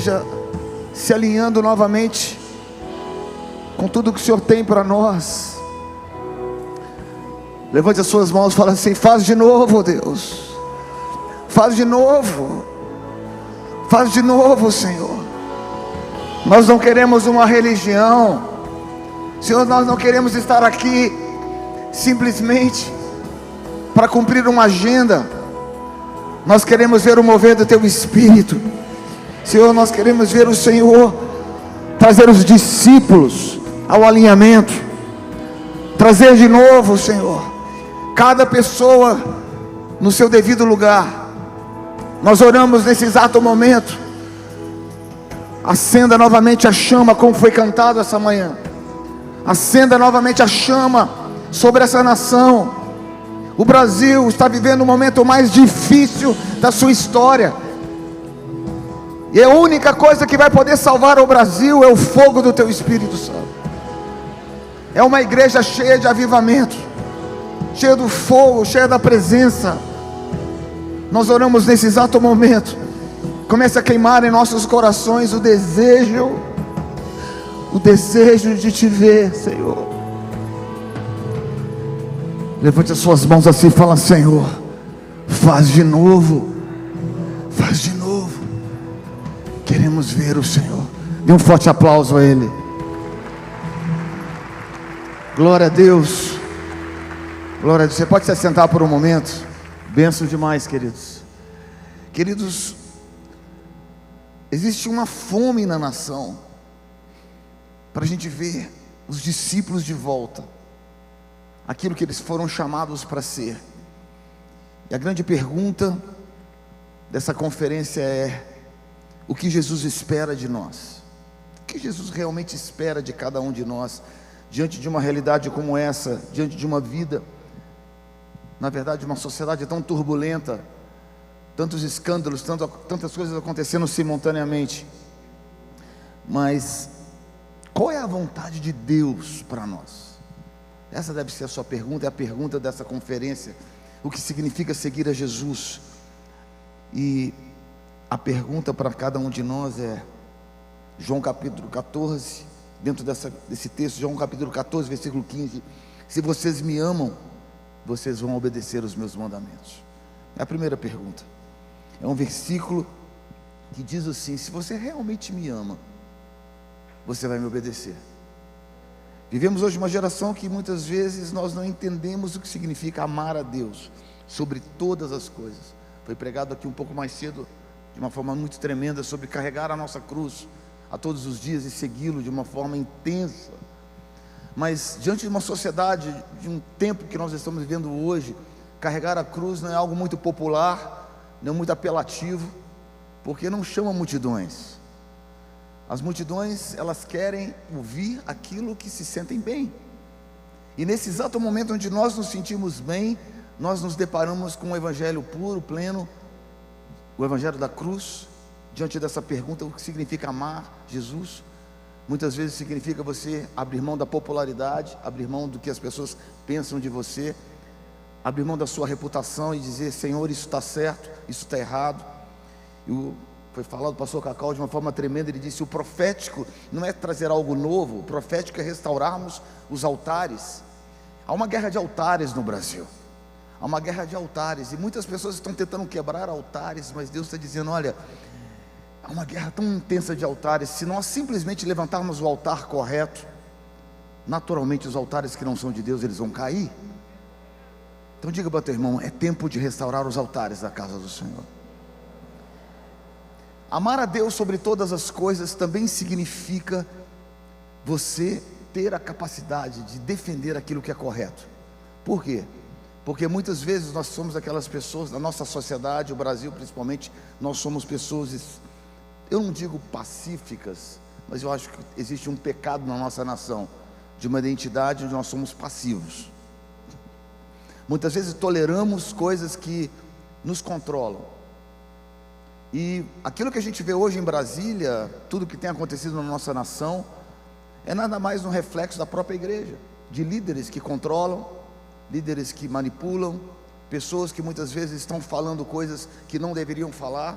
igreja se alinhando novamente com tudo que o Senhor tem para nós. Levante as suas mãos e fala assim: faz de novo, Deus. Faz de novo. Faz de novo, Senhor. Nós não queremos uma religião, Senhor. Nós não queremos estar aqui simplesmente para cumprir uma agenda. Nós queremos ver o mover do Teu Espírito, Senhor. Nós queremos ver o Senhor trazer os discípulos ao alinhamento, trazer de novo, Senhor, cada pessoa no seu devido lugar. Nós oramos nesse exato momento. Acenda novamente a chama, como foi cantado essa manhã. Acenda novamente a chama sobre essa nação. O Brasil está vivendo o momento mais difícil da sua história, e a única coisa que vai poder salvar o Brasil é o fogo do Teu Espírito Santo. É uma igreja cheia de avivamento, cheia do fogo, cheia da presença. Nós oramos nesse exato momento. Comece a queimar em nossos corações o desejo de Te ver, Senhor. Levante as suas mãos assim e fala: Senhor, faz de novo. Faz de novo. Queremos ver o Senhor. Dê um forte aplauso a Ele. Glória a Deus. Glória a Deus. Você pode se assentar por um momento. Benção demais, queridos. Queridos, existe uma fome na nação para a gente ver os discípulos de volta, aquilo que eles foram chamados para ser. E a grande pergunta dessa conferência é: o que Jesus espera de nós? O que Jesus realmente espera de cada um de nós, diante de uma realidade como essa, diante de uma vida, na verdade, uma sociedade tão turbulenta, tantos escândalos, tantas coisas acontecendo simultaneamente. Mas qual é a vontade de Deus para nós? Essa deve ser a sua pergunta, é a pergunta dessa conferência. O que significa seguir a Jesus? E a pergunta para cada um de nós é: João capítulo 14, dentro desse texto, João capítulo 14, versículo 15: se vocês me amam, vocês vão obedecer os meus mandamentos. É a primeira pergunta. É um versículo que diz assim: se você realmente me ama, você vai me obedecer. Vivemos hoje uma geração que muitas vezes nós não entendemos o que significa amar a Deus sobre todas as coisas. Foi pregado aqui um pouco mais cedo, de uma forma muito tremenda, sobre carregar a nossa cruz a todos os dias e segui-lo de uma forma intensa. Mas diante de uma sociedade, de um tempo que nós estamos vivendo hoje, carregar a cruz não é algo muito popular, não é muito apelativo, porque não chama multidões. As multidões, elas querem ouvir aquilo que se sentem bem. E nesse exato momento onde nós nos sentimos bem, nós nos deparamos com um evangelho puro, pleno, o evangelho da cruz. Diante dessa pergunta: o que significa amar Jesus? Muitas vezes significa você abrir mão da popularidade, abrir mão do que as pessoas pensam de você, abrir mão da sua reputação e dizer: Senhor, isso está certo, isso está errado. Foi falado, o pastor Cacau, de uma forma tremenda. Ele disse: o profético não é trazer algo novo, o profético é restaurarmos os altares. Há uma guerra de altares no Brasil, há uma guerra de altares, e muitas pessoas estão tentando quebrar altares, mas Deus está dizendo: olha, há uma guerra tão intensa de altares. Se nós simplesmente levantarmos o altar correto, naturalmente os altares que não são de Deus, eles vão cair. Então diga para o teu irmão: é tempo de restaurar os altares da casa do Senhor. Amar a Deus sobre todas as coisas também significa você ter a capacidade de defender aquilo que é correto. Por quê? Porque muitas vezes nós somos aquelas pessoas, na nossa sociedade, o Brasil principalmente, nós somos pessoas, eu não digo pacíficas, mas eu acho que existe um pecado na nossa nação, de uma identidade onde nós somos passivos. Muitas vezes toleramos coisas que nos controlam. E aquilo que a gente vê hoje em Brasília, tudo que tem acontecido na nossa nação, é nada mais um reflexo da própria igreja, de líderes que controlam, líderes que manipulam, pessoas que muitas vezes estão falando coisas que não deveriam falar.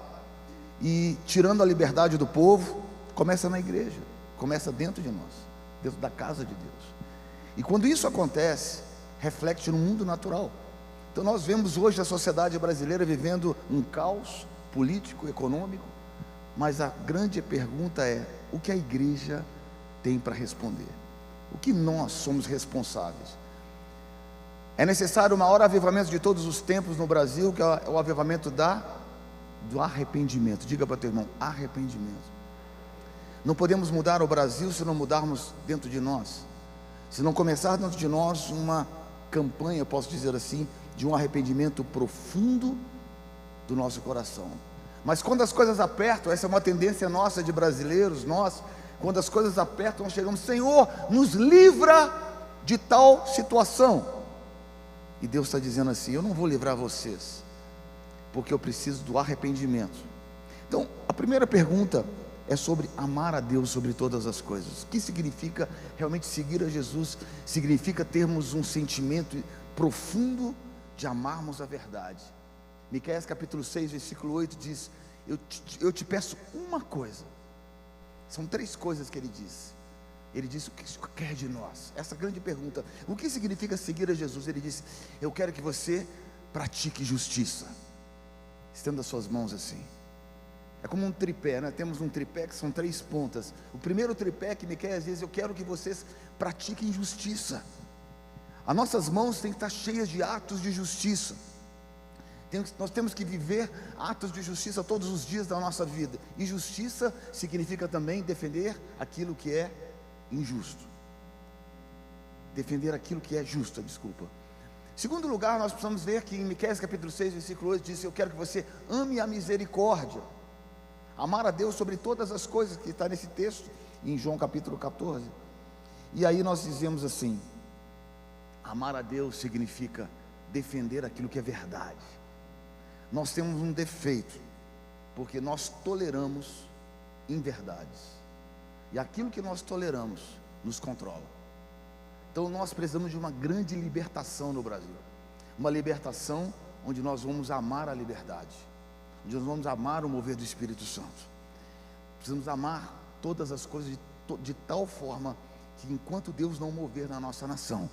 e tirando a liberdade do povo, começa na igreja, começa dentro de nós, dentro da casa de Deus. E quando isso acontece, reflete no mundo natural. Então nós vemos hoje a sociedade brasileira vivendo um caos político, econômico, mas a grande pergunta é: o que a igreja tem para responder? O que nós somos responsáveis? É necessário o maior avivamento de todos os tempos no Brasil, que é o avivamento do arrependimento. Diga para o teu irmão: arrependimento. Não podemos mudar o Brasil se não mudarmos dentro de nós, se não começar dentro de nós uma campanha, posso dizer assim, de um arrependimento profundo do nosso coração. Mas quando as coisas apertam, essa é uma tendência nossa de brasileiros, quando as coisas apertam, nós chegamos: Senhor, nos livra de tal situação. E Deus está dizendo assim: eu não vou livrar vocês, porque eu preciso do arrependimento. Então, a primeira pergunta é sobre amar a Deus sobre todas as coisas. O que significa realmente seguir a Jesus? Significa termos um sentimento profundo de amarmos a verdade. Miqueias capítulo 6, versículo 8 diz: eu te peço uma coisa. São 3 coisas que ele diz. Ele disse: o que o Senhor quer de nós? Essa grande pergunta: o que significa seguir a Jesus? Ele disse: eu quero que você pratique justiça. Estenda as suas mãos assim. É como um tripé, né? Temos um tripé que são 3 pontas. O primeiro tripé que Miqueias diz: eu quero que vocês pratiquem justiça. As nossas mãos têm que estar cheias de atos de justiça. Nós temos que viver atos de justiça todos os dias da nossa vida. E justiça significa também defender aquilo que é injusto. Defender aquilo que é justo, desculpa. Segundo lugar, nós precisamos ver que em Miqueias capítulo 6, versículo 8 diz: eu quero que você ame a misericórdia. Amar a Deus sobre todas as coisas, que está nesse texto, em João capítulo 14. E aí nós dizemos assim: amar a Deus significa defender aquilo que é verdade. Nós temos um defeito, porque nós toleramos inverdades, e aquilo que nós toleramos nos controla. Então nós precisamos de uma grande libertação no Brasil, uma libertação onde nós vamos amar a liberdade, onde nós vamos amar o mover do Espírito Santo. Precisamos amar todas as coisas de tal forma que enquanto Deus não mover na nossa nação,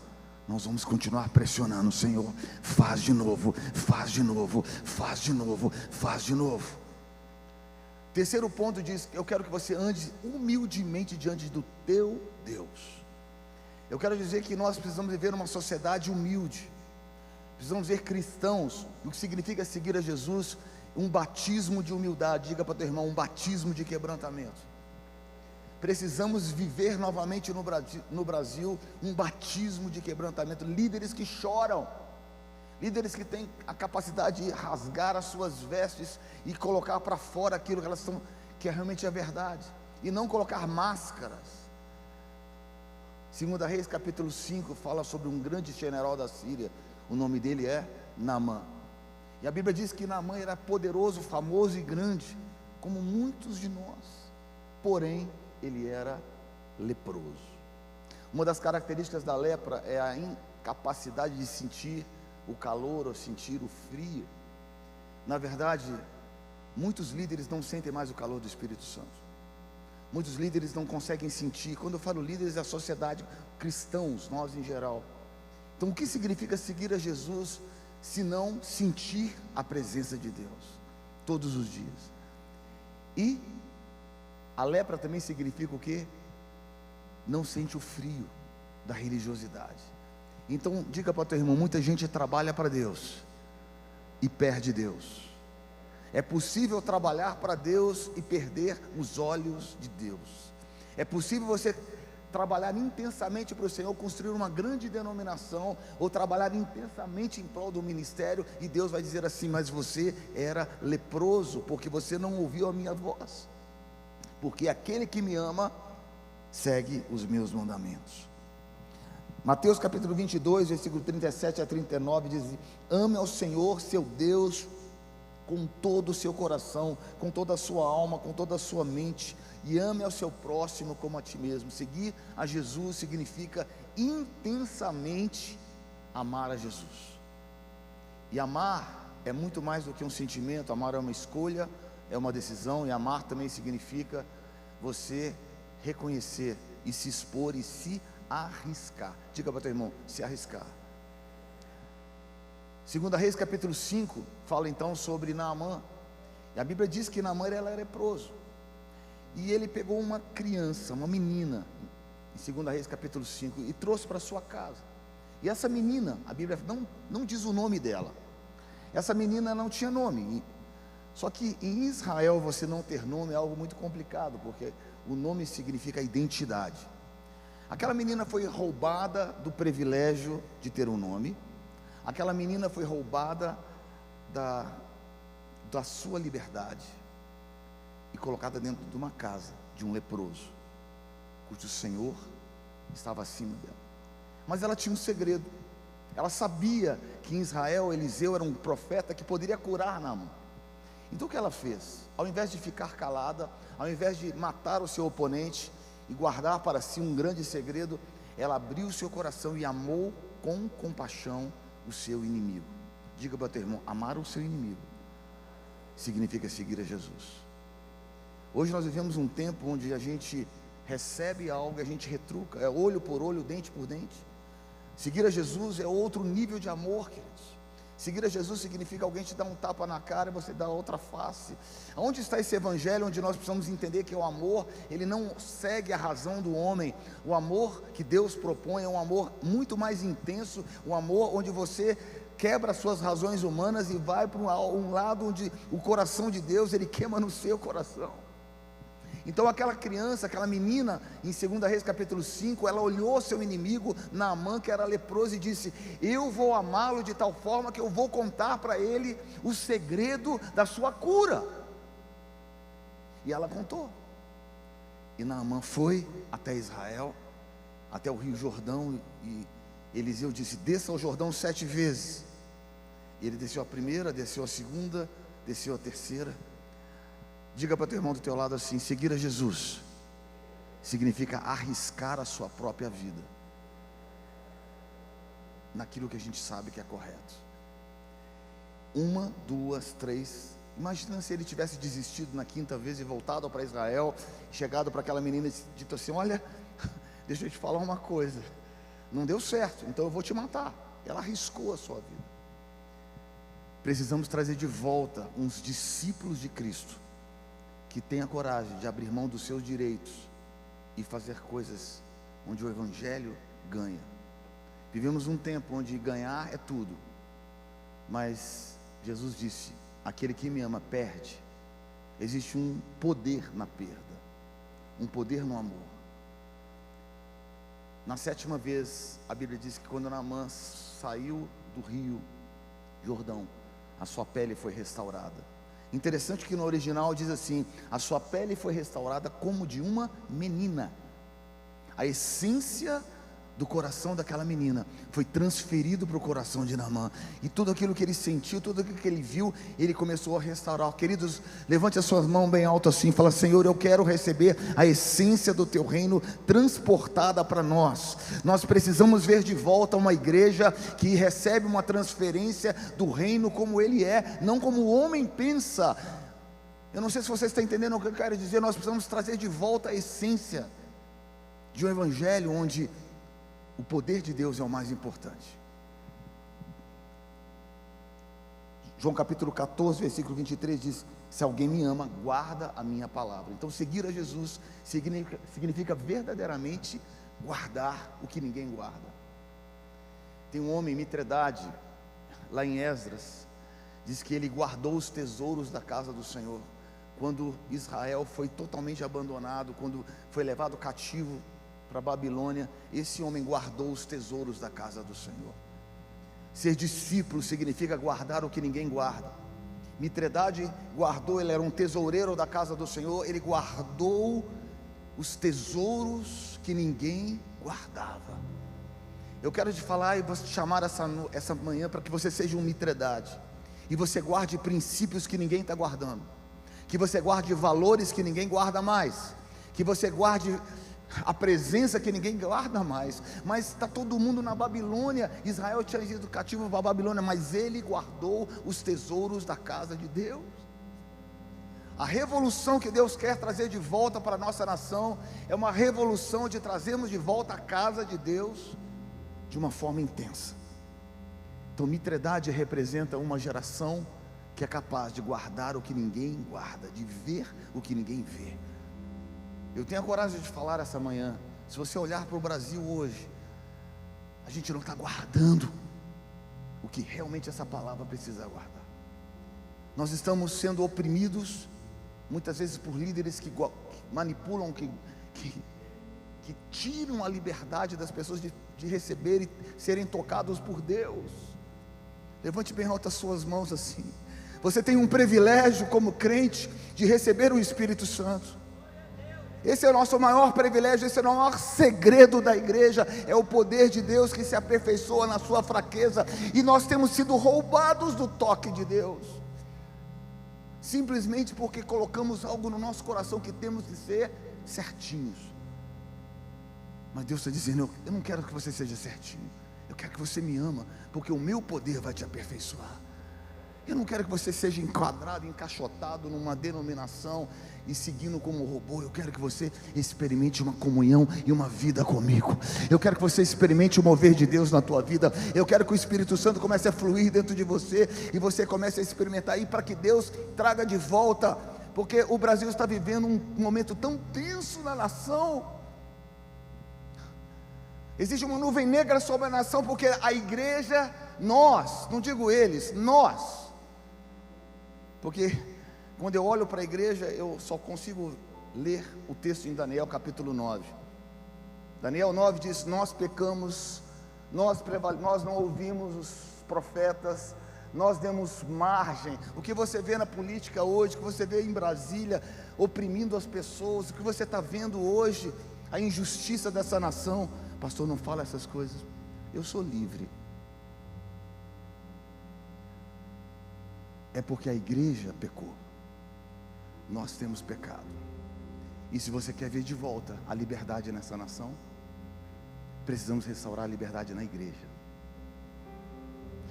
nós vamos continuar pressionando: Senhor, faz de novo, faz de novo, faz de novo, faz de novo. Terceiro ponto diz: eu quero que você ande humildemente diante do teu Deus. Eu quero dizer que nós precisamos viver uma sociedade humilde. Precisamos ver cristãos, o que significa seguir a Jesus, um batismo de humildade. Diga para o teu irmão: um batismo de quebrantamento. Precisamos viver novamente no Brasil um batismo de quebrantamento. Líderes que choram, líderes que têm a capacidade de rasgar as suas vestes e colocar para fora aquilo que elas são, que realmente é verdade, e não colocar máscaras. 2 Reis capítulo 5 fala sobre um grande general da Síria. O nome dele é Naamã. E a Bíblia diz que Naamã era poderoso, famoso e grande, como muitos de nós. Porém, ele era leproso. Uma das características da lepra é a incapacidade de sentir o calor ou sentir o frio. Na verdade, muitos líderes não sentem mais o calor do Espírito Santo. Muitos líderes não conseguem sentir. Quando eu falo líderes, é a sociedade, cristãos, nós em geral. Então, o que significa seguir a Jesus se não sentir a presença de Deus todos os dias? E a lepra também significa o quê? Não sente o frio da religiosidade. Então diga para o teu irmão: muita gente trabalha para Deus e perde Deus. É possível trabalhar para Deus e perder os olhos de Deus. É possível você trabalhar intensamente para o Senhor, construir uma grande denominação, ou trabalhar intensamente em prol do ministério, e Deus vai dizer assim: mas você era leproso, porque você não ouviu a minha voz. Porque aquele que me ama segue os meus mandamentos. Mateus capítulo 22, versículo 37 a 39 diz: ame ao Senhor seu Deus com todo o seu coração, com toda a sua alma, com toda a sua mente, e ame ao seu próximo como a ti mesmo. Seguir a Jesus significa intensamente amar a Jesus. E amar é muito mais do que um sentimento. Amar é uma escolha, é uma decisão, e amar também significa você reconhecer e se expor e se arriscar. Diga para o teu irmão, se arriscar. 2 Reis capítulo 5 fala então sobre Naamã, e a Bíblia diz que Naamã era leproso, e ele pegou uma criança, uma menina, em 2 Reis capítulo 5, e trouxe para sua casa. E essa menina, a Bíblia não diz o nome dela, essa menina não tinha nome. Só que em Israel você não ter nome é algo muito complicado, porque o nome significa identidade. Aquela menina foi roubada do privilégio de ter um nome. Aquela menina foi roubada da sua liberdade e colocada dentro de uma casa de um leproso, cujo Senhor estava acima dela. Mas ela tinha um segredo. Ela sabia que em Israel Eliseu era um profeta que poderia curar Naamã. Então o que ela fez? Ao invés de ficar calada, ao invés de matar o seu oponente e guardar para si um grande segredo, ela abriu o seu coração e amou com compaixão o seu inimigo. Diga para o teu irmão, amar o seu inimigo significa seguir a Jesus. Hoje nós vivemos um tempo onde a gente recebe algo e a gente retruca, é olho por olho, dente por dente. Seguir a Jesus é outro nível de amor, queridos. Seguir a Jesus significa alguém te dar um tapa na cara e você dar outra face. Onde está esse evangelho onde nós precisamos entender que o amor, ele não segue a razão do homem? O amor que Deus propõe é um amor muito mais intenso, um amor onde você quebra as suas razões humanas e vai para um lado onde o coração de Deus, ele queima no seu coração. Então aquela criança, aquela menina, em 2 Reis capítulo 5, ela olhou seu inimigo, Naamã, que era leproso, e disse: eu vou amá-lo de tal forma que eu vou contar para ele o segredo da sua cura. E ela contou. E Naamã foi até Israel, até o rio Jordão, e Eliseu disse: desça ao Jordão 7 vezes. E ele desceu a primeira, desceu a segunda, desceu a terceira. Diga para o teu irmão do teu lado assim: seguir a Jesus significa arriscar a sua própria vida naquilo que a gente sabe que é correto. 1, 2, 3. Imagina se ele tivesse desistido na 5ª vez e voltado para Israel, chegado para aquela menina e dito assim: olha, deixa eu te falar uma coisa, não deu certo, então eu vou te matar. Ela arriscou a sua vida. Precisamos trazer de volta uns discípulos de Cristo que tenha coragem de abrir mão dos seus direitos e fazer coisas onde o evangelho ganha. Vivemos um tempo onde ganhar é tudo, mas Jesus disse: aquele que me ama perde. Existe um poder na perda, um poder no amor. Na 7ª vez, a Bíblia diz que quando Naamã saiu do rio Jordão, a sua pele foi restaurada. Interessante que no original diz assim: a sua pele foi restaurada como de uma menina. A essência do coração daquela menina foi transferido para o coração de Naamã, e tudo aquilo que ele sentiu, tudo aquilo que ele viu, ele começou a restaurar. Queridos, levante as suas mãos bem alto assim, fala: Senhor, eu quero receber a essência do teu reino transportada para nós. Nós precisamos ver de volta uma igreja que recebe uma transferência do reino como ele é, não como o homem pensa. Eu não sei se você está entendendo o que eu quero dizer. Nós precisamos trazer de volta a essência de um evangelho onde o poder de Deus é o mais importante. João capítulo 14, versículo 23 diz: se alguém me ama, guarda a minha palavra. Então seguir a Jesus significa verdadeiramente guardar o que ninguém guarda. Tem um homem, Mitredade, lá em Esdras, diz que ele guardou os tesouros da casa do Senhor. Quando Israel foi totalmente abandonado, quando foi levado cativo para a Babilônia, esse homem guardou os tesouros da casa do Senhor. Ser discípulo significa guardar o que ninguém guarda. Mitredade guardou, ele era um tesoureiro da casa do Senhor, ele guardou os tesouros que ninguém guardava. Eu quero te falar e vou te chamar essa manhã para que você seja um Mitredade, e você guarde princípios que ninguém está guardando, que você guarde valores que ninguém guarda mais, que você guarde a presença que ninguém guarda mais. Mas está todo mundo na Babilônia. Israel tinha ido cativo para a Babilônia, mas ele guardou os tesouros da casa de Deus. A revolução que Deus quer trazer de volta para a nossa nação é uma revolução de trazermos de volta a casa de Deus de uma forma intensa. Então, Mitredade representa uma geração que é capaz de guardar o que ninguém guarda, de ver o que ninguém vê. Eu tenho a coragem de falar essa manhã, se você olhar para o Brasil hoje, a gente não está guardando o que realmente essa palavra precisa guardar. Nós estamos sendo oprimidos, muitas vezes por líderes que manipulam, que tiram a liberdade das pessoas de receber e serem tocados por Deus. Levante bem alto as suas mãos assim. Você tem um privilégio como crente de receber o Espírito Santo. Esse é o nosso maior privilégio, esse é o maior segredo da igreja, é o poder de Deus que se aperfeiçoa na sua fraqueza, e nós temos sido roubados do toque de Deus, simplesmente porque colocamos algo no nosso coração que temos de ser certinhos. Mas Deus está dizendo, eu não quero que você seja certinho, eu quero que você me ama, porque o meu poder vai te aperfeiçoar. Eu não quero que você seja enquadrado, encaixotado numa denominação e seguindo como robô. Eu quero que você experimente uma comunhão e uma vida comigo. Eu quero que você experimente o mover de Deus na tua vida. Eu quero que o Espírito Santo comece a fluir dentro de você e você comece a experimentar aí, para que Deus traga de volta, porque o Brasil está vivendo um momento tão tenso na nação. Existe uma nuvem negra sobre a nação, porque a igreja, nós, não digo eles, nós, porque quando eu olho para a igreja, eu só consigo ler o texto em Daniel capítulo 9. Daniel 9 diz: nós pecamos, nós não ouvimos os profetas, nós demos margem. O que você vê na política hoje, o que você vê em Brasília, oprimindo as pessoas, o que você está vendo hoje, a injustiça dessa nação. Pastor, não fala essas coisas. Eu sou livre. É porque a igreja pecou. Nós temos pecado. E se você quer ver de volta a liberdade nessa nação, precisamos restaurar a liberdade na igreja.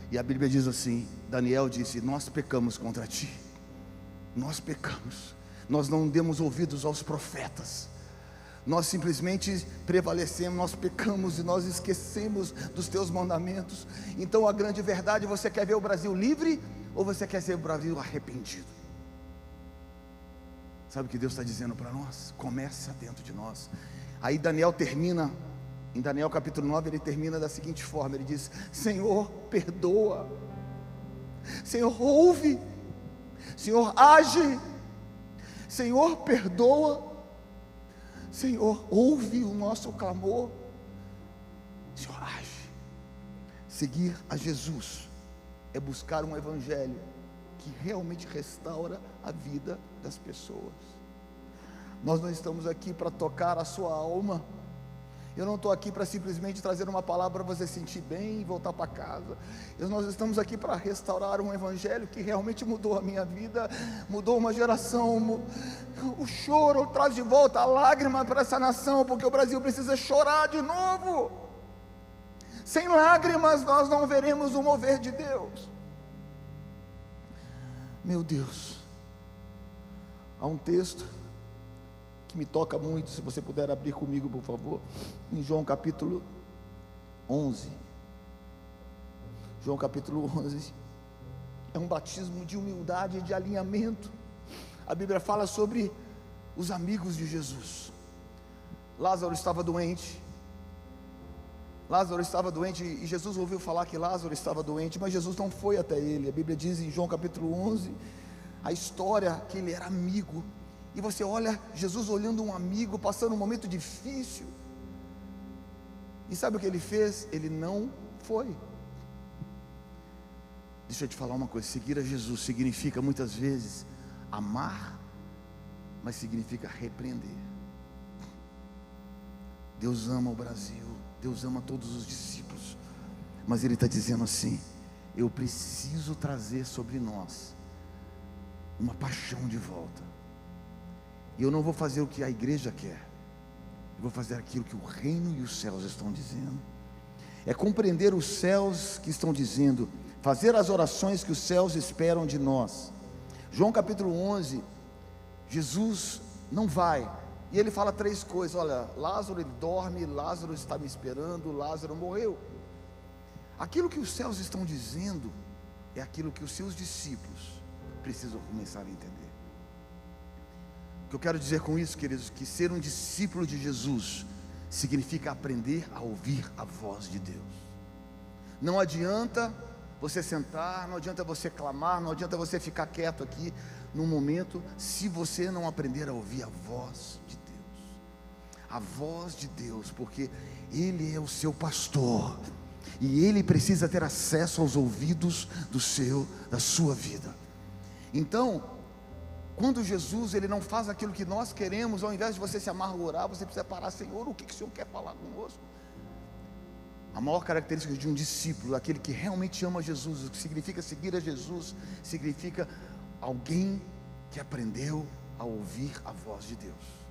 E a Bíblia diz assim, Daniel disse: nós pecamos contra ti. Nós pecamos. Nós não demos ouvidos aos profetas. Nós simplesmente prevalecemos, nós pecamos e nós esquecemos dos teus mandamentos. Então a grande verdade, você quer ver o Brasil livre ou você quer ver o Brasil arrependido? Sabe o que Deus está dizendo para nós? Começa dentro de nós. Aí Daniel termina, em Daniel capítulo 9, ele termina da seguinte forma, ele diz: Senhor, perdoa, Senhor, ouve, Senhor, age, Senhor, perdoa, Senhor, ouve o nosso clamor, Senhor, age. Seguir a Jesus é buscar um evangelho que realmente restaura a vida das pessoas. Nós não estamos aqui para tocar a sua alma. Eu não estou aqui para simplesmente trazer uma palavra para você sentir bem e voltar para casa. Nós estamos aqui para restaurar um evangelho que realmente mudou a minha vida, mudou uma geração. O choro traz de volta a lágrima para essa nação, porque o Brasil precisa chorar de novo. Sem lágrimas nós não veremos o mover de Deus. Meu Deus, há um texto que me toca muito, se você puder abrir comigo, por favor, em João capítulo 11. João capítulo 11 é um batismo de humildade e de alinhamento. A Bíblia fala sobre os amigos de Jesus. Lázaro estava doente. Lázaro estava doente e Jesus ouviu falar que Lázaro estava doente, mas Jesus não foi até ele. A Bíblia diz em João capítulo 11 a história que ele era amigo. E você olha Jesus olhando um amigo passando um momento difícil, e sabe o que ele fez? Ele não foi. Deixa eu te falar uma coisa: seguir a Jesus significa muitas vezes amar, mas significa repreender. Deus ama o Brasil, Deus ama todos os discípulos, mas Ele está dizendo assim: eu preciso trazer sobre nós uma paixão de volta. E eu não vou fazer o que a igreja quer, eu vou fazer aquilo que o reino e os céus estão dizendo. É compreender os céus que estão dizendo, fazer as orações que os céus esperam de nós. João capítulo 11 Jesus não vai, e ele fala 3 coisas: olha, Lázaro ele dorme, Lázaro está me esperando, Lázaro morreu. Aquilo que os céus estão dizendo é aquilo que os seus discípulos precisam começar a entender. O que eu quero dizer com isso, queridos, que ser um discípulo de Jesus significa aprender a ouvir a voz de Deus. Não adianta você sentar, não adianta você clamar, não adianta você ficar quieto aqui num momento, se você não aprender a ouvir a voz de Deus. A voz de Deus, porque Ele é o seu pastor, e Ele precisa ter acesso aos ouvidos da sua vida. Então, quando Jesus ele não faz aquilo que nós queremos, ao invés de você se amargurar, você precisa parar: Senhor, o que o Senhor quer falar conosco? A maior característica de um discípulo, aquele que realmente ama Jesus, o que significa seguir a Jesus, significa alguém que aprendeu a ouvir a voz de Deus.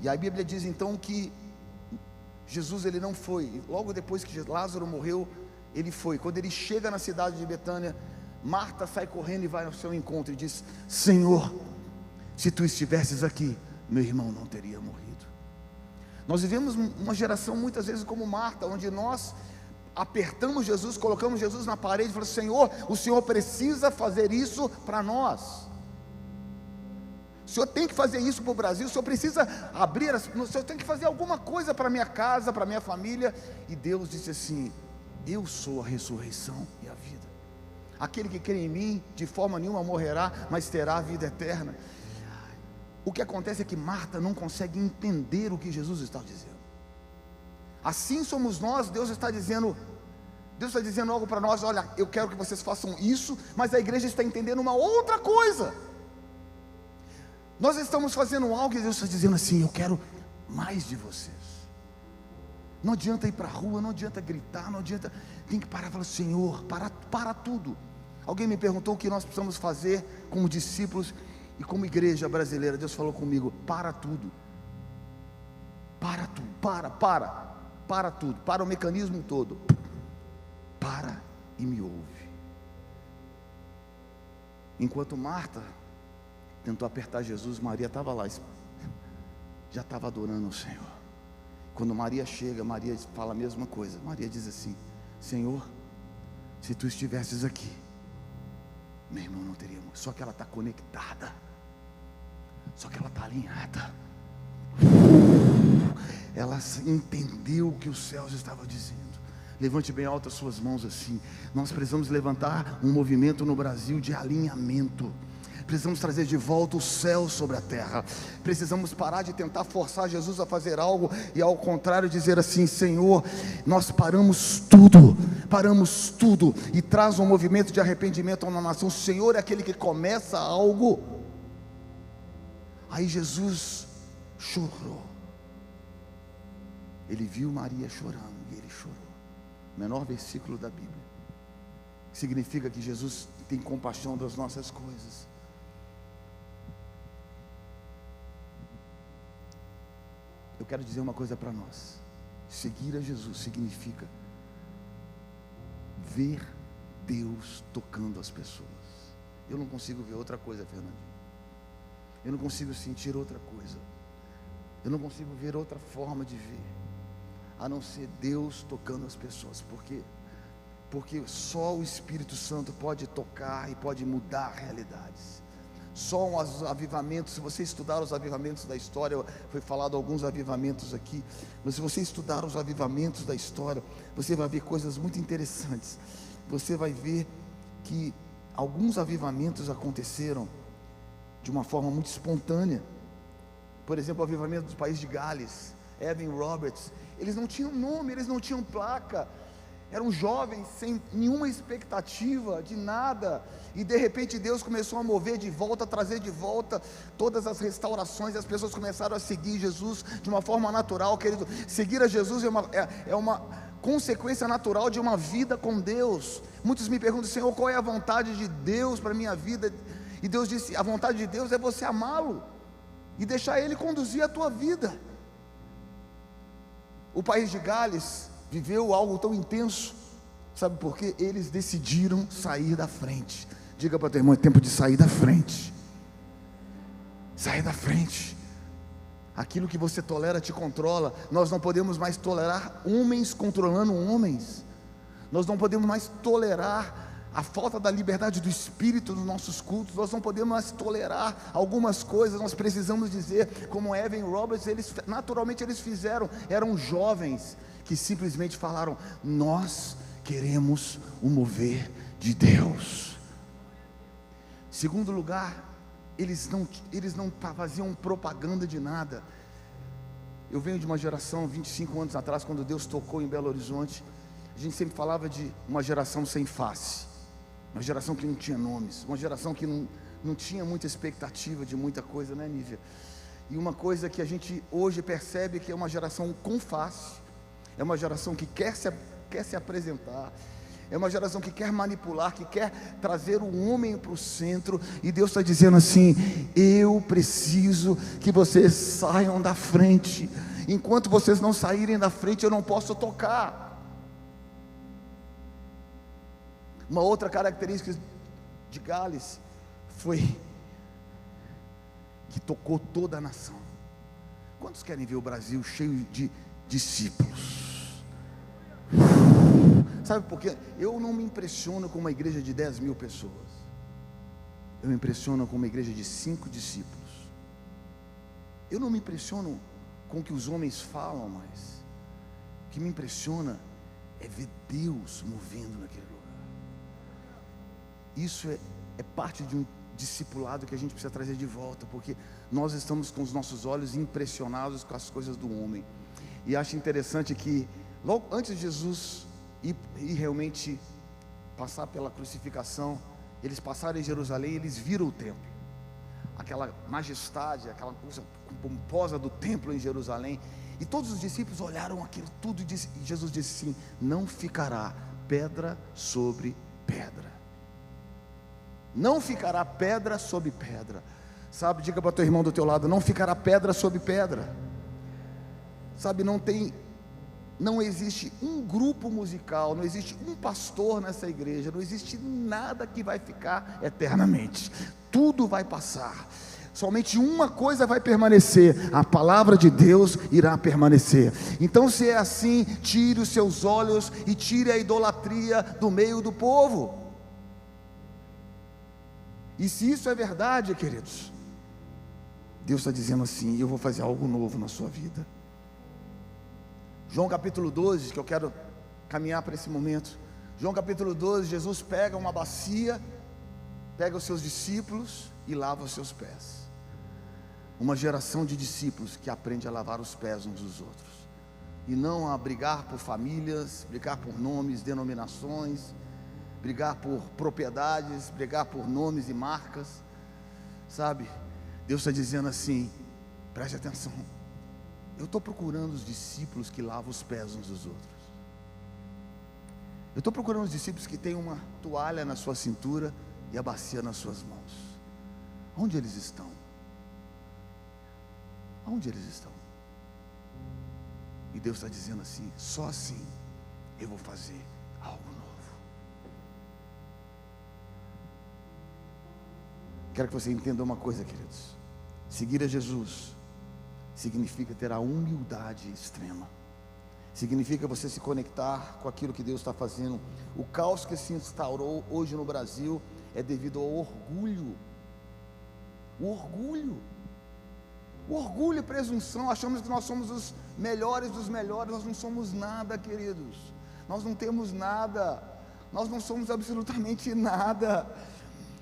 E a Bíblia diz então que Jesus ele não foi, logo depois que Lázaro morreu, ele foi. Quando ele chega na cidade de Betânia, Marta sai correndo e vai ao seu encontro e diz: Senhor, se tu estivesses aqui, meu irmão não teria morrido. Nós vivemos uma geração muitas vezes como Marta, onde nós apertamos Jesus, colocamos Jesus na parede e falamos: Senhor, o Senhor precisa fazer isso para nós. O Senhor tem que fazer isso para o Brasil, o Senhor precisa abrir, o Senhor tem que fazer alguma coisa para a minha casa, para a minha família. E Deus disse assim: eu sou a ressurreição e a vida. Aquele que crê em mim, de forma nenhuma morrerá, mas terá a vida eterna. O que acontece é que Marta não consegue entender o que Jesus está dizendo. Assim somos nós. Deus está dizendo algo para nós: olha, eu quero que vocês façam isso, mas a igreja está entendendo uma outra coisa. Nós estamos fazendo algo e Deus está dizendo assim: eu quero mais de vocês. Não adianta ir para a rua, não adianta gritar, não adianta, tem que parar e falar: Senhor, para tudo. Alguém me perguntou o que nós precisamos fazer como discípulos e como igreja brasileira. Deus falou comigo: para tudo. Para tudo, para tudo, para o mecanismo todo. Para e me ouve. Enquanto Marta tentou apertar Jesus, Maria estava lá, já estava adorando o Senhor. Quando Maria chega, Maria fala a mesma coisa. Maria diz assim: Senhor, se tu estivesses aqui, meu irmão não teria morrido. Só que ela está conectada, só que ela está alinhada. Ela entendeu o que os céus estavam dizendo. Levante bem alto as suas mãos assim. Nós precisamos levantar um movimento no Brasil de alinhamento. Precisamos trazer de volta o céu sobre a terra. Precisamos parar de tentar forçar Jesus a fazer algo e ao contrário dizer assim: Senhor, nós paramos tudo e traz um movimento de arrependimento a uma nação. O Senhor é aquele que começa algo. Aí Jesus chorou. Ele viu Maria chorando e ele chorou. Menor versículo da Bíblia. Significa que Jesus tem compaixão das nossas coisas. Eu quero dizer uma coisa para nós: seguir a Jesus significa ver Deus tocando as pessoas. Eu não consigo ver outra coisa, Fernandinho. Eu não consigo sentir outra coisa. Eu não consigo ver outra forma de ver, a não ser Deus tocando as pessoas. Porque só o Espírito Santo pode tocar e pode mudar realidades. Só os avivamentos, se você estudar os avivamentos da história, foi falado alguns avivamentos aqui, mas se você estudar os avivamentos da história, você vai ver coisas muito interessantes. Você vai ver que alguns avivamentos aconteceram de uma forma muito espontânea. Por exemplo, o avivamento dos países de Gales, Evan Roberts, eles não tinham nome, eles não tinham placa, eram jovens sem nenhuma expectativa de nada, e de repente Deus começou a mover de volta, a trazer de volta todas as restaurações, e as pessoas começaram a seguir Jesus de uma forma natural, querido. Seguir a Jesus é uma consequência natural de uma vida com Deus. Muitos me perguntam: Senhor, qual é a vontade de Deus para a minha vida? E Deus disse: a vontade de Deus é você amá-lo e deixar Ele conduzir a tua vida. O país de Gales viveu algo tão intenso, sabe por quê? Eles decidiram sair da frente. Diga para o teu irmão: é tempo de sair da frente. Sai da frente. Aquilo que você tolera te controla. Nós não podemos mais tolerar homens controlando homens. Nós não podemos mais tolerar a falta da liberdade do Espírito nos nossos cultos. Nós não podemos mais tolerar algumas coisas. Nós precisamos dizer, como Evan Roberts, naturalmente eles fizeram. Eram jovens que simplesmente falaram: nós queremos o mover de Deus. Segundo lugar, eles não faziam propaganda de nada. Eu venho de uma geração, 25 anos atrás, quando Deus tocou em Belo Horizonte, a gente sempre falava de uma geração sem face, uma geração que não tinha nomes, uma geração que não tinha muita expectativa de muita coisa, né, Nívia? E uma coisa que a gente hoje percebe que é uma geração com face, é uma geração que quer se apresentar, é uma geração que quer manipular, que quer trazer o homem para o centro. E Deus está dizendo assim: eu preciso que vocês saiam da frente. Enquanto vocês não saírem da frente, eu não posso tocar. Uma outra característica de Gales foi que tocou toda a nação. Quantos querem ver o Brasil cheio de discípulos? Sabe por quê? Eu não me impressiono com uma igreja de 10 mil pessoas. Eu me impressiono com uma igreja de 5 discípulos. Eu não me impressiono com o que os homens falam, mas o que me impressiona é ver Deus movendo naquele lugar. Isso é parte de um discipulado que a gente precisa trazer de volta, porque nós estamos com os nossos olhos impressionados com as coisas do homem. E acho interessante que logo antes de Jesus ir realmente passar pela crucificação, eles passaram em Jerusalém, eles viram o templo, aquela majestade, aquela coisa pomposa do templo em Jerusalém, e todos os discípulos olharam aquilo tudo e Jesus disse assim: não ficará pedra sobre pedra, não ficará pedra sobre pedra. Sabe, diga para o teu irmão do teu lado: não ficará pedra sobre pedra. Sabe, não existe um grupo musical, não existe um pastor nessa igreja, não existe nada que vai ficar eternamente. Tudo vai passar. Somente uma coisa vai permanecer: a palavra de Deus irá permanecer. Então, se é assim, tire os seus olhos e tire a idolatria do meio do povo. E se isso é verdade, queridos, Deus está dizendo assim: eu vou fazer algo novo na sua vida. João capítulo 12, que eu quero caminhar para esse momento. João capítulo 12, Jesus pega uma bacia, pega os seus discípulos e lava os seus pés. Uma geração de discípulos que aprende a lavar os pés uns dos outros, e não a brigar por famílias, brigar por nomes, denominações, brigar por propriedades, brigar por nomes e marcas. Sabe, Deus está dizendo assim: preste atenção, eu estou procurando os discípulos que lavam os pés uns dos outros. Eu estou procurando os discípulos que têm uma toalha na sua cintura e a bacia nas suas mãos. Onde eles estão? Onde eles estão? E Deus está dizendo assim: só assim eu vou fazer algo novo. Quero que você entenda uma coisa, queridos: seguir a Jesus significa ter a humildade extrema, significa você se conectar com aquilo que Deus está fazendo. O caos que se instaurou hoje no Brasil é devido ao orgulho. O orgulho e presunção. Achamos que nós somos os melhores dos melhores. Nós não somos nada, queridos. Nós não temos nada. Nós não somos absolutamente nada.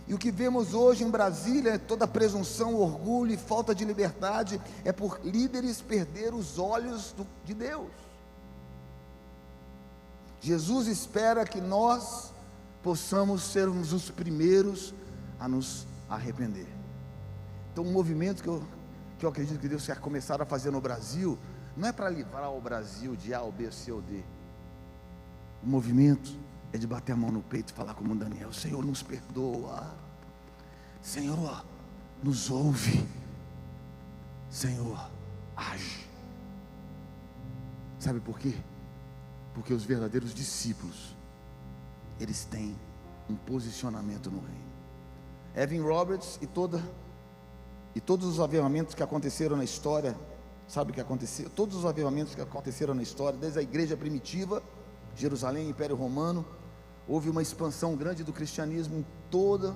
E o que vemos hoje em Brasília, toda presunção, orgulho e falta de liberdade, é por líderes perder os olhos de Deus. Jesus espera que nós possamos sermos os primeiros a nos arrepender. Então, um movimento que eu acredito que Deus quer começar a fazer no Brasil, não é para livrar o Brasil de A, ou B, C ou D. O movimento é de bater a mão no peito e falar como Daniel: Senhor, nos perdoa, Senhor, nos ouve, Senhor, age. Sabe por quê? Porque os verdadeiros discípulos, eles têm um posicionamento no reino. Evan Roberts e toda E todos os avivamentos que aconteceram na história, sabe o que aconteceu? Todos os avivamentos que aconteceram na história, desde a igreja primitiva, Jerusalém, Império Romano, houve uma expansão grande do cristianismo em todo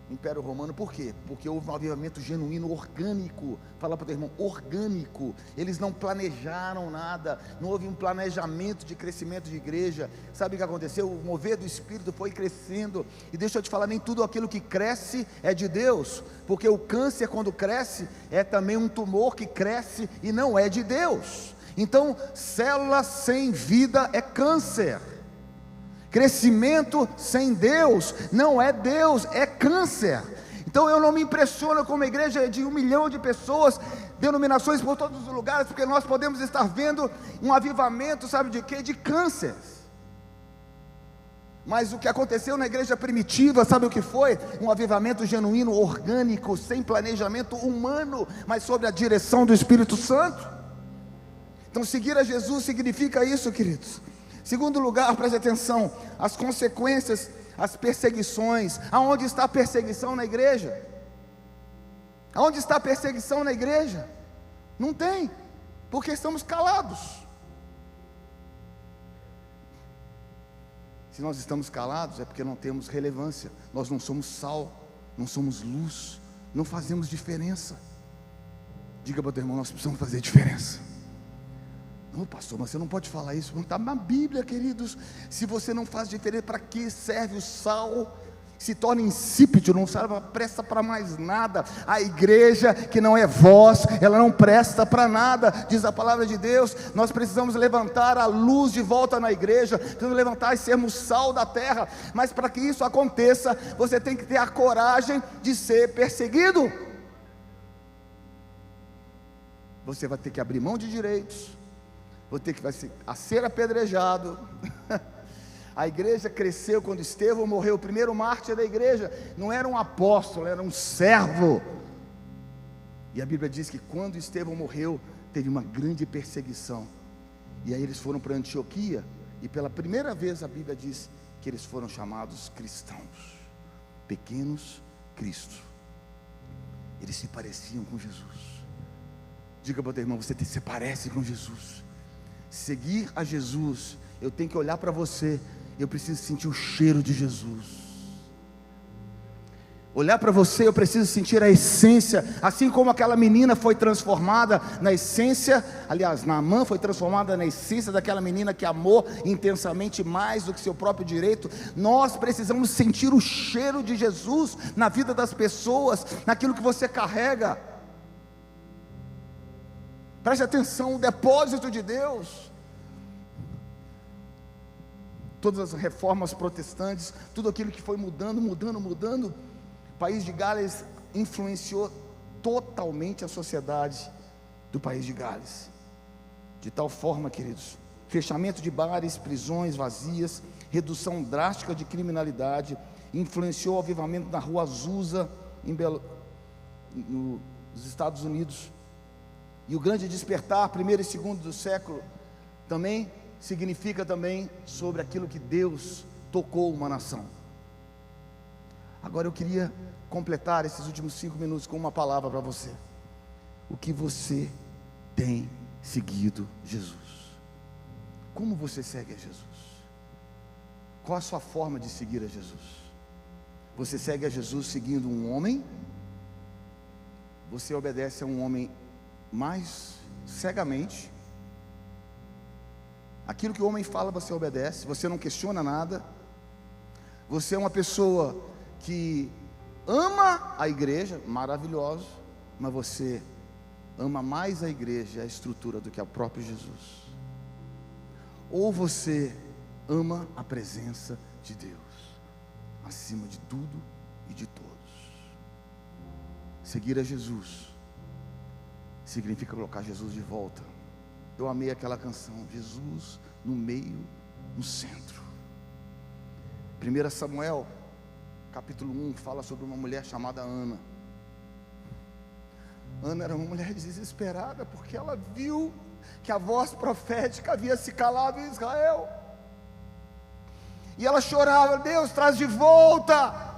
o Império Romano. Por quê? Porque houve um avivamento genuíno, orgânico. Fala para o teu irmão, orgânico. Eles não planejaram nada, não houve um planejamento de crescimento de igreja. Sabe o que aconteceu? O mover do Espírito foi crescendo. E deixa eu te falar, nem tudo aquilo que cresce é de Deus, porque o câncer, quando cresce, é também um tumor que cresce e não é de Deus. Então, célula sem vida é câncer. Crescimento sem Deus não é Deus, é câncer. Então eu não me impressiono com uma igreja de 1 milhão de pessoas, denominações por todos os lugares, porque nós podemos estar vendo um avivamento, sabe de quê? De câncer. Mas o que aconteceu na igreja primitiva, sabe o que foi? Um avivamento genuíno, orgânico, sem planejamento humano, mas sob a direção do Espírito Santo. Então seguir a Jesus significa isso, queridos. Segundo lugar, preste atenção, as consequências, as perseguições. Aonde está a perseguição na igreja? Aonde está a perseguição na igreja? Não tem, porque estamos calados. Se nós estamos calados, é porque não temos relevância. Nós não somos sal, não somos luz, não fazemos diferença. Diga para o teu irmão, nós precisamos fazer diferença. Não, pastor, mas você não pode falar isso. Não está na Bíblia, queridos. Se você não faz diferença, para que serve o sal? Se torna insípido, não serve, presta para mais nada. A igreja que não é voz, ela não presta para nada, diz a palavra de Deus. Nós precisamos levantar a luz de volta na igreja, precisamos levantar e sermos sal da terra. Mas para que isso aconteça, você tem que ter a coragem de ser perseguido. Você vai ter que abrir mão de direitos, vou ter que ser apedrejado. A igreja cresceu quando Estevão morreu. O primeiro mártir da igreja não era um apóstolo, era um servo. E a Bíblia diz que quando Estevão morreu, teve uma grande perseguição. E aí eles foram para Antioquia, e pela primeira vez a Bíblia diz que eles foram chamados cristãos, pequenos Cristo. Eles se pareciam com Jesus. Diga para o teu irmão, você se parece com Jesus. Seguir a Jesus, eu tenho que olhar para você, eu preciso sentir o cheiro de Jesus. Olhar para você, eu preciso sentir a essência, assim como aquela menina foi transformada na essência, aliás, Naamã foi transformada na essência daquela menina que amou intensamente mais do que seu próprio direito. Nós precisamos sentir o cheiro de Jesus na vida das pessoas, naquilo que você carrega. Preste atenção, o depósito de Deus. Todas as reformas protestantes, tudo aquilo que foi mudando. O país de Gales influenciou totalmente a sociedade do país de Gales. De tal forma, queridos, fechamento de bares, prisões vazias, redução drástica de criminalidade, influenciou o avivamento na rua Azusa, nos Estados Unidos. E o grande despertar, primeiro e segundo do século, também significa também sobre aquilo que Deus tocou uma nação. Agora eu queria completar esses últimos 5 minutos com uma palavra para você. O que você tem seguido Jesus? Como você segue a Jesus? Qual a sua forma de seguir a Jesus? Você segue a Jesus seguindo um homem? Você obedece a um homem mais cegamente? Aquilo que o homem fala, você obedece, você não questiona nada. Você é uma pessoa que ama a igreja, maravilhoso, mas você ama mais a igreja e a estrutura do que o próprio Jesus. Ou você ama a presença de Deus acima de tudo e de todos. Seguir a Jesus significa colocar Jesus de volta. Eu amei aquela canção, Jesus no meio, no centro. 1 Samuel, capítulo 1, fala sobre uma mulher chamada Ana. Ana era uma mulher desesperada, porque ela viu que a voz profética havia se calado em Israel. E ela chorava, Deus, traz de volta.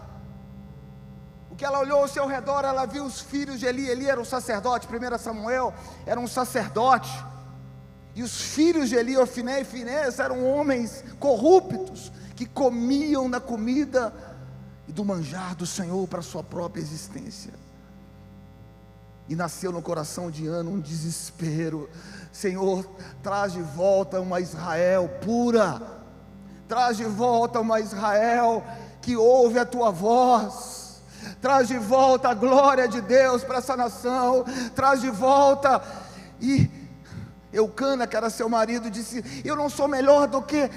O que ela olhou ao seu redor, ela viu os filhos de Eli. Eli era um sacerdote, 1 Samuel era um sacerdote, e os filhos de Eli, Ofné e Finés, eram homens corruptos, que comiam da comida e do manjar do Senhor para a sua própria existência. E nasceu no coração de Ana um desespero: Senhor, traz de volta uma Israel pura, traz de volta uma Israel que ouve a tua voz, traz de volta a glória de Deus para essa nação, traz de volta. E Eucana, que era seu marido, disse: eu não sou melhor do que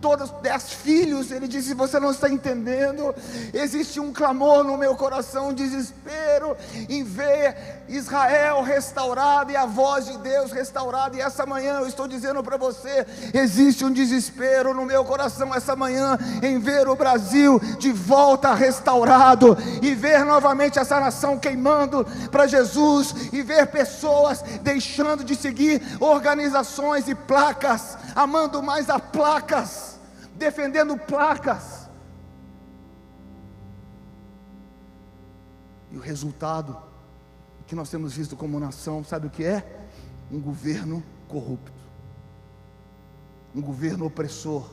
todos 10 filhos. Ele disse: você não está entendendo, existe um clamor no meu coração, um desespero em ver Israel restaurada e a voz de Deus restaurada. E essa manhã eu estou dizendo para você: existe um desespero no meu coração essa manhã em ver o Brasil de volta restaurado, e ver novamente essa nação queimando para Jesus, e ver pessoas deixando de seguir organizações e placas, amando mais a placas, defendendo placas. E o resultado que nós temos visto como nação, sabe o que é? Um governo corrupto, um governo opressor,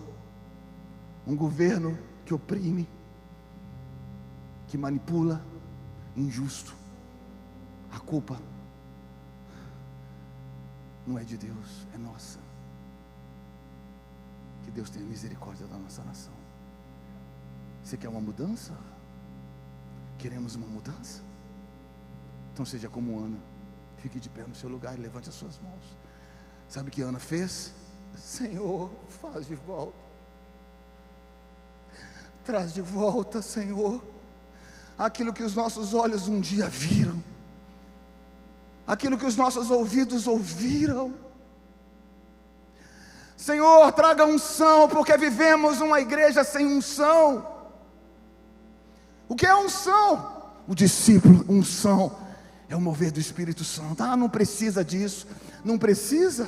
um governo que oprime, que manipula, injusto. A culpa não é de Deus, é nossa. Que Deus tenha misericórdia da nossa nação. Você quer uma mudança? Queremos uma mudança? Então seja como Ana, fique de pé no seu lugar e levante as suas mãos. Sabe o que Ana fez? Senhor, faz de volta, traz de volta, Senhor, aquilo que os nossos olhos um dia viram, aquilo que os nossos ouvidos ouviram. Senhor, traga unção, porque vivemos uma igreja sem unção. O que é unção? O discípulo, unção é o mover do Espírito Santo. Ah, não precisa disso, não precisa.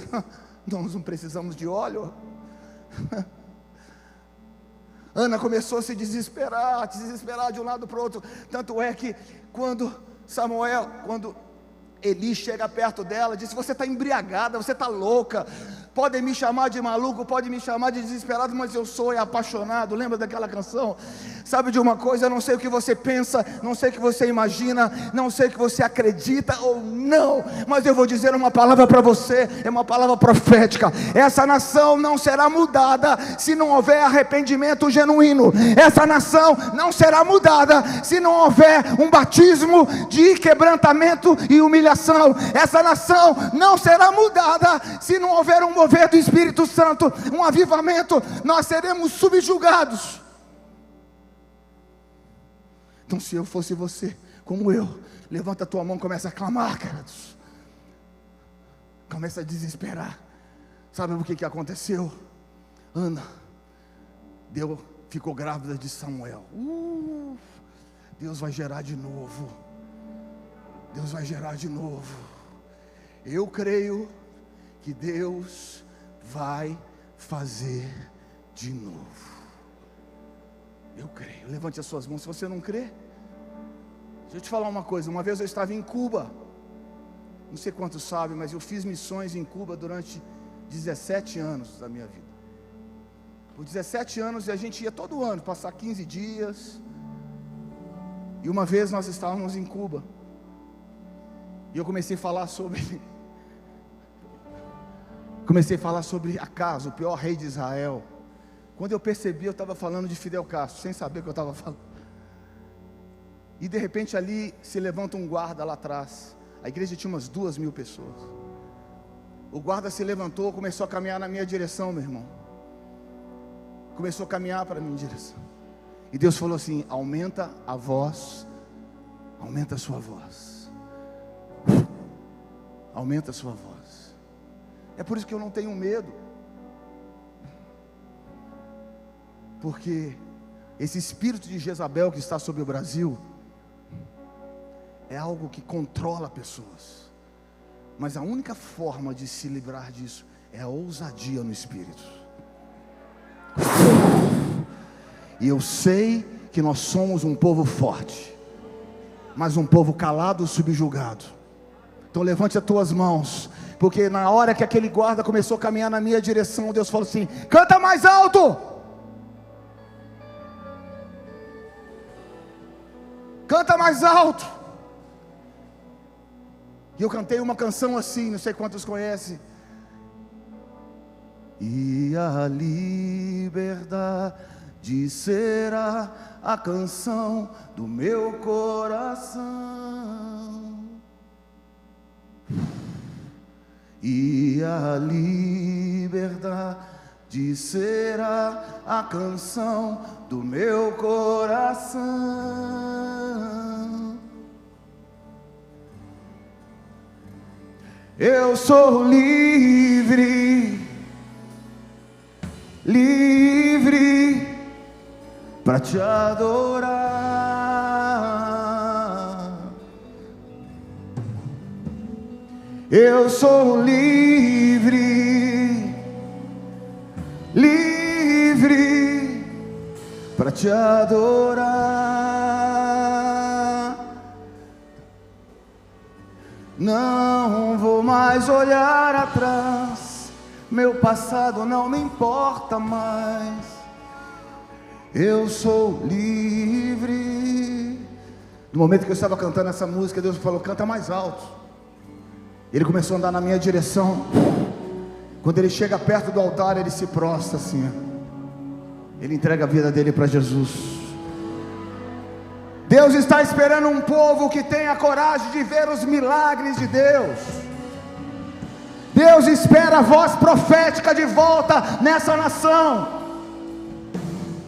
Nós não precisamos de óleo. Ana começou a se desesperar de um lado para o outro. Tanto é que quando Eli chega perto dela, disse: você está embriagada, você está louca. Podem me chamar de maluco, podem me chamar de desesperado, mas eu sou apaixonado. Lembra daquela canção? Sabe de uma coisa? Eu não sei o que você pensa, não sei o que você imagina, não sei o que você acredita ou não, mas eu vou dizer uma palavra para você, é uma palavra profética. Essa nação não será mudada se não houver arrependimento genuíno. Essa nação não será mudada se não houver um batismo de quebrantamento e humilhação. Essa nação não será mudada se não houver um mover do Espírito Santo, um avivamento. Nós seremos subjugados. Então, se eu fosse você, como eu, levanta a tua mão, começa a clamar, queridos, começa a desesperar. Sabe o que aconteceu? Ana ficou grávida de Samuel. Deus vai gerar de novo. Deus vai gerar de novo. Eu creio que Deus vai fazer de novo. Eu creio. Levante as suas mãos se você não crê. Deixa eu te falar uma coisa. Uma vez eu estava em Cuba, não sei quantos sabem, mas eu fiz missões em Cuba durante 17 anos da minha vida. Por 17 anos, e a gente ia todo ano, passar 15 dias. E uma vez nós estávamos em Cuba, e eu comecei a falar sobre Acaz, o pior rei de Israel. Quando eu percebi, eu estava falando de Fidel Castro, sem saber o que eu estava falando. E de repente ali se levanta um guarda lá atrás. A igreja tinha umas 2.000 pessoas. O guarda se levantou, começou a caminhar na minha direção, meu irmão. Começou a caminhar para a minha direção. E Deus falou assim: aumenta a voz, aumenta a sua voz, aumenta a sua voz. É por isso que eu não tenho medo, porque esse espírito de Jezabel que está sobre o Brasil é algo que controla pessoas, mas a única forma de se livrar disso é a ousadia no espírito. E eu sei que nós somos um povo forte, mas um povo calado, subjugado. Então levante as tuas mãos, porque na hora que aquele guarda começou a caminhar na minha direção, Deus falou assim: canta mais alto, canta mais alto. E eu cantei uma canção assim, não sei quantos conhecem. E a liberdade será a canção do meu coração. E a liberdade será a canção do meu coração. Eu sou livre, livre para te adorar. Eu sou livre, livre para te adorar. Não vou mais olhar atrás, meu passado não me importa mais. Eu sou livre. No momento que eu estava cantando essa música, Deus falou: canta mais alto. Ele começou a andar na minha direção. Quando ele chega perto do altar, ele se prostra assim. Ele entrega a vida dele para Jesus. Deus está esperando um povo que tenha coragem de ver os milagres de Deus. Deus espera a voz profética de volta nessa nação.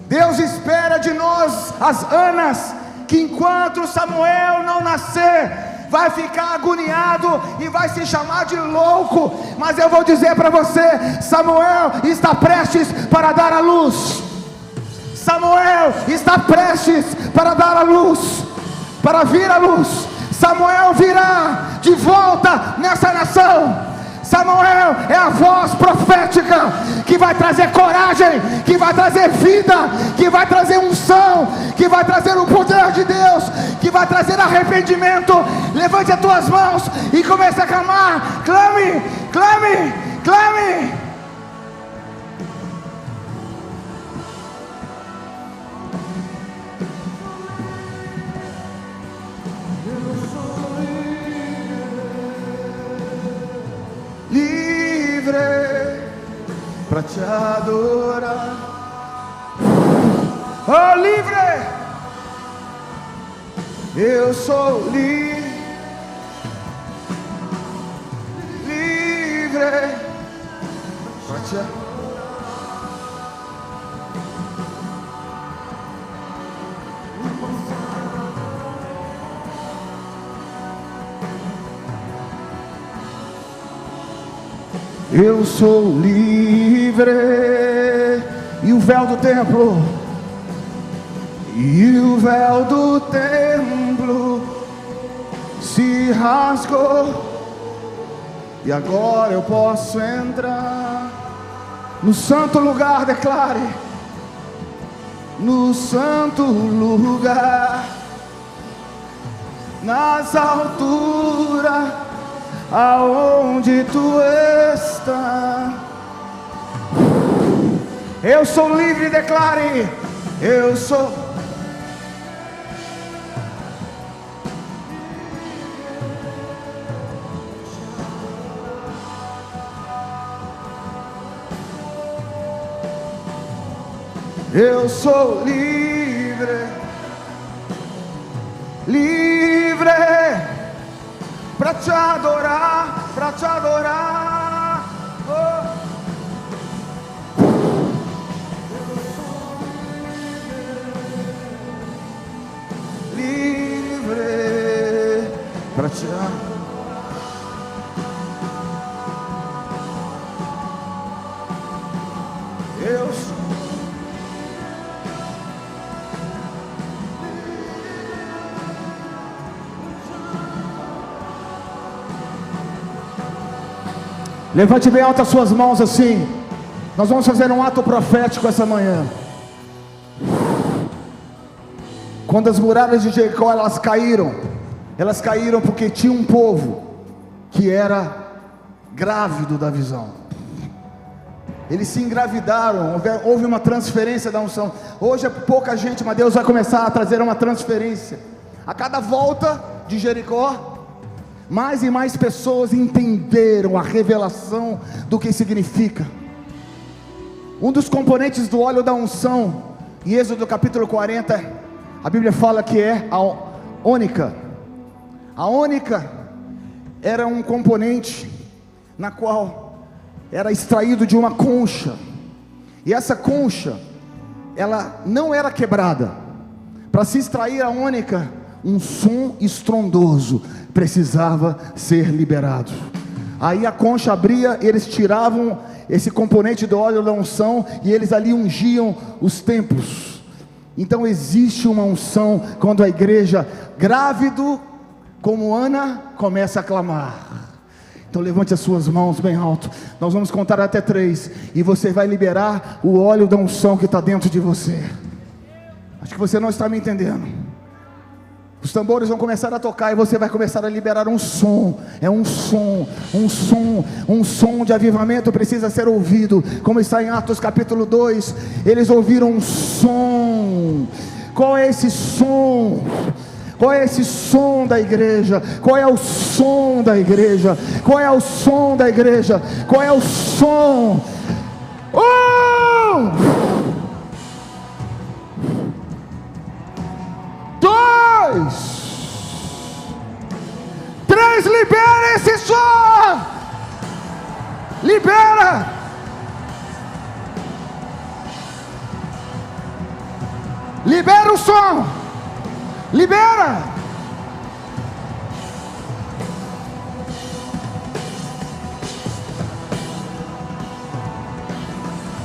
Deus espera de nós as Anas, que enquanto Samuel não nascer, vai ficar agoniado e vai se chamar de louco. Mas eu vou dizer para você: Samuel está prestes para dar a luz. Samuel está prestes para dar a luz, para vir a luz. Samuel virá de volta nessa nação. Samuel é a voz profética que vai trazer coragem, que vai trazer vida, que vai trazer unção, que vai trazer o poder de Deus, que vai trazer arrependimento. Levante as tuas mãos e comece a clamar. Clame, clame, clame. Livre para te adorar. Oh, livre. Eu sou livre, livre para te adorar. Eu sou livre. E o véu do templo, e o véu do templo se rasgou, e agora eu posso entrar no santo lugar. Declare: no santo lugar, nas alturas, aonde tu está. Eu sou livre, declare: eu sou. Eu sou livre, livre para te adorar, para te adorar. Oh. Livre para te adorar. Eu sou. Levante bem alto as suas mãos assim. Nós vamos fazer um ato profético essa manhã. Quando as muralhas de Jericó elas caíram, Elas caíram porque tinha um povo que era grávido da visão. Eles se engravidaram, houve uma transferência da unção. Hoje é pouca gente, mas Deus vai começar a trazer uma transferência. A cada volta de Jericó, mais e mais pessoas entenderam a revelação do que significa. Um dos componentes do óleo da unção, em Êxodo capítulo 40, a Bíblia fala que é a ônica. A ônica era um componente na qual era extraído de uma concha, e essa concha, ela não era quebrada. Para se extrair a ônica, um som estrondoso precisava ser liberado. Aí a concha abria, eles tiravam esse componente do óleo da unção, e eles ali ungiam os templos. Então existe uma unção quando a igreja, grávido como Ana, começa a clamar. Então levante as suas mãos bem alto. Nós vamos contar até 3, e você vai liberar o óleo da unção que está dentro de você. Acho que você não está me entendendo. Os tambores vão começar a tocar, e você vai começar a liberar um som. É um som de avivamento precisa ser ouvido. Como está em Atos capítulo 2, eles ouviram um som. Qual é esse som? Qual é esse som da igreja? Qual é o som da igreja? Qual é o som da igreja? Qual é o som? 1, 2, 3, libera esse som! Libera! Libera o som! Libera!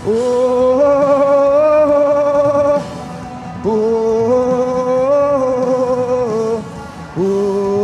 Oh, oh, oh, oh,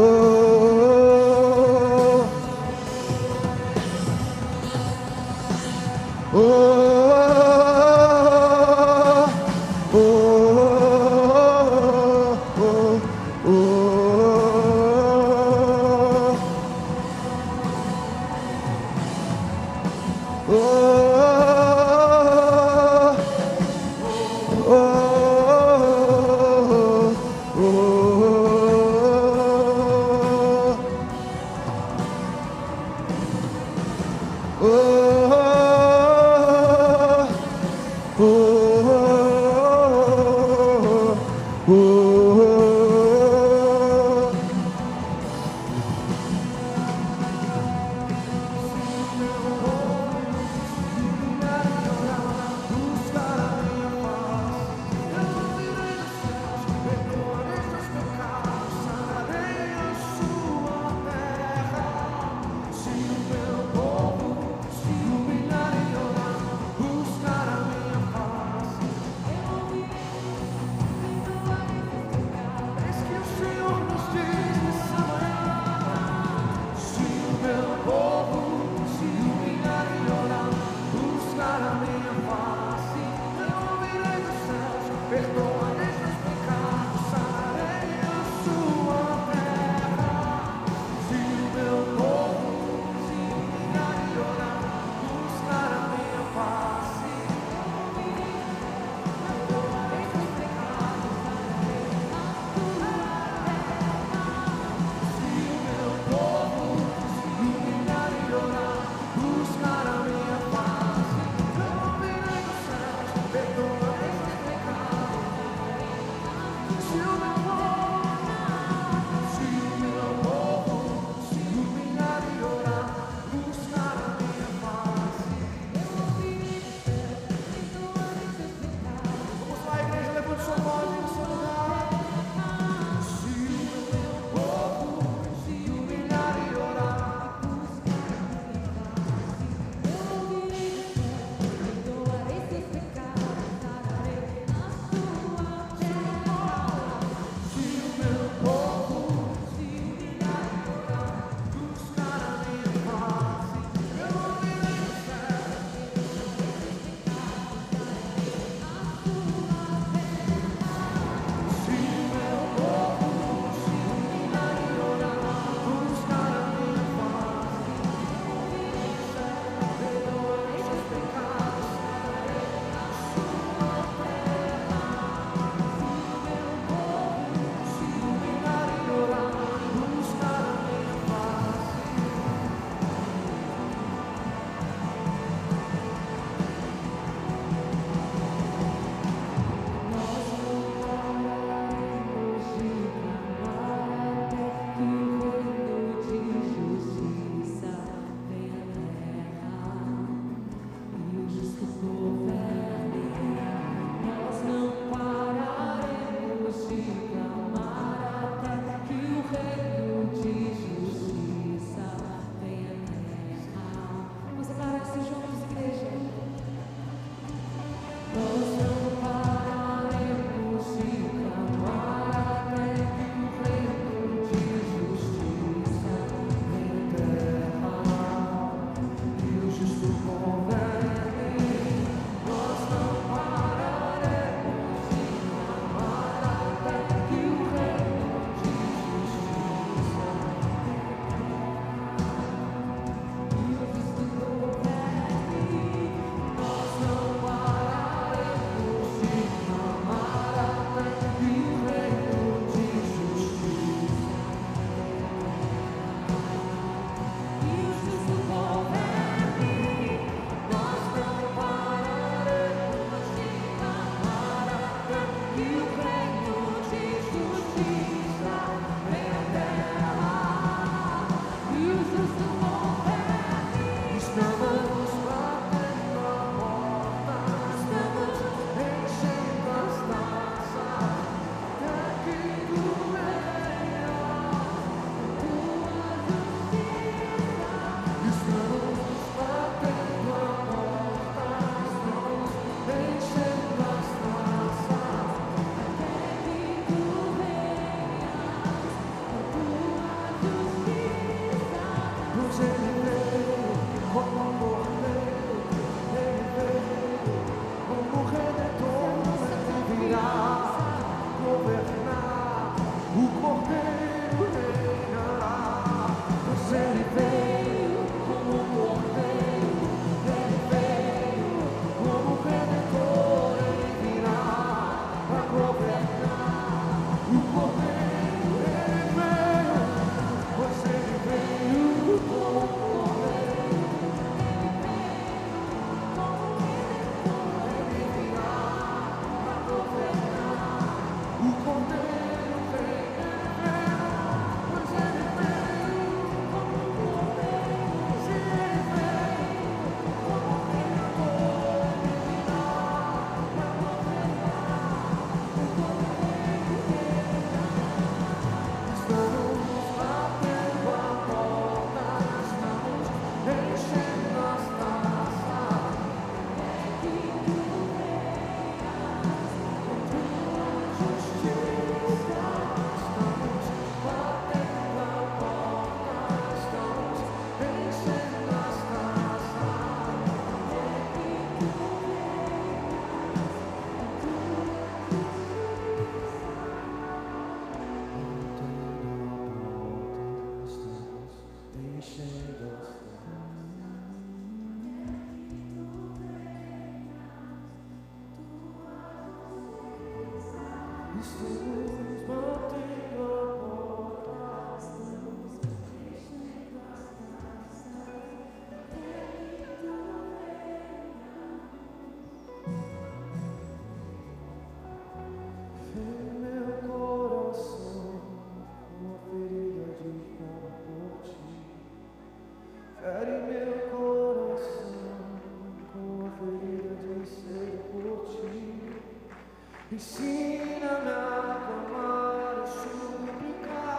Ensina-me a clamar e suplicar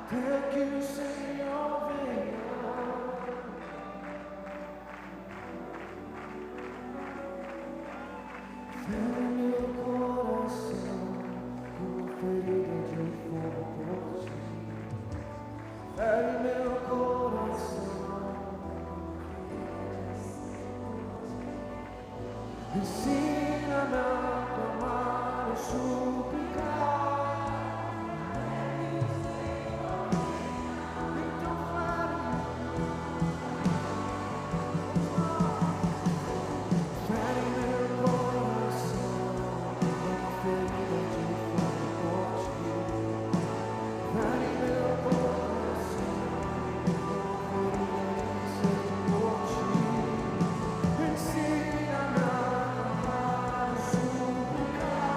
até que o Senhor venha. Fere meu coração com a ferida de fogo por ti. Fere meu coração. Ensina-me a clamar e suplicar. Então fere meu coração com a ferida de fogo por ti. Fere meu coração com a ferida de sede por ti. Ensina-me a clamar e suplicar.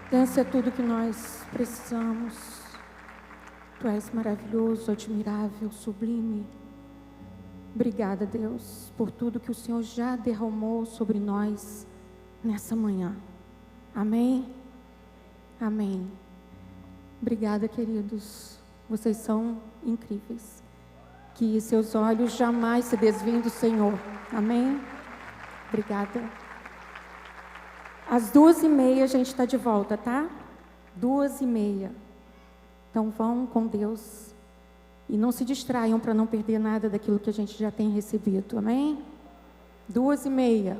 Esse é tudo que nós precisamos. Tu és maravilhoso, admirável, sublime. Obrigada, Deus, por tudo que o Senhor já derramou sobre nós nessa manhã. Amém? Amém. Obrigada, queridos. Vocês são incríveis. Que seus olhos jamais se desviem do Senhor. Amém? Obrigada. Às 2h30 a gente está de volta, tá? 2h30. Então vão com Deus. E não se distraiam para não perder nada daquilo que a gente já tem recebido. Amém? 2h30.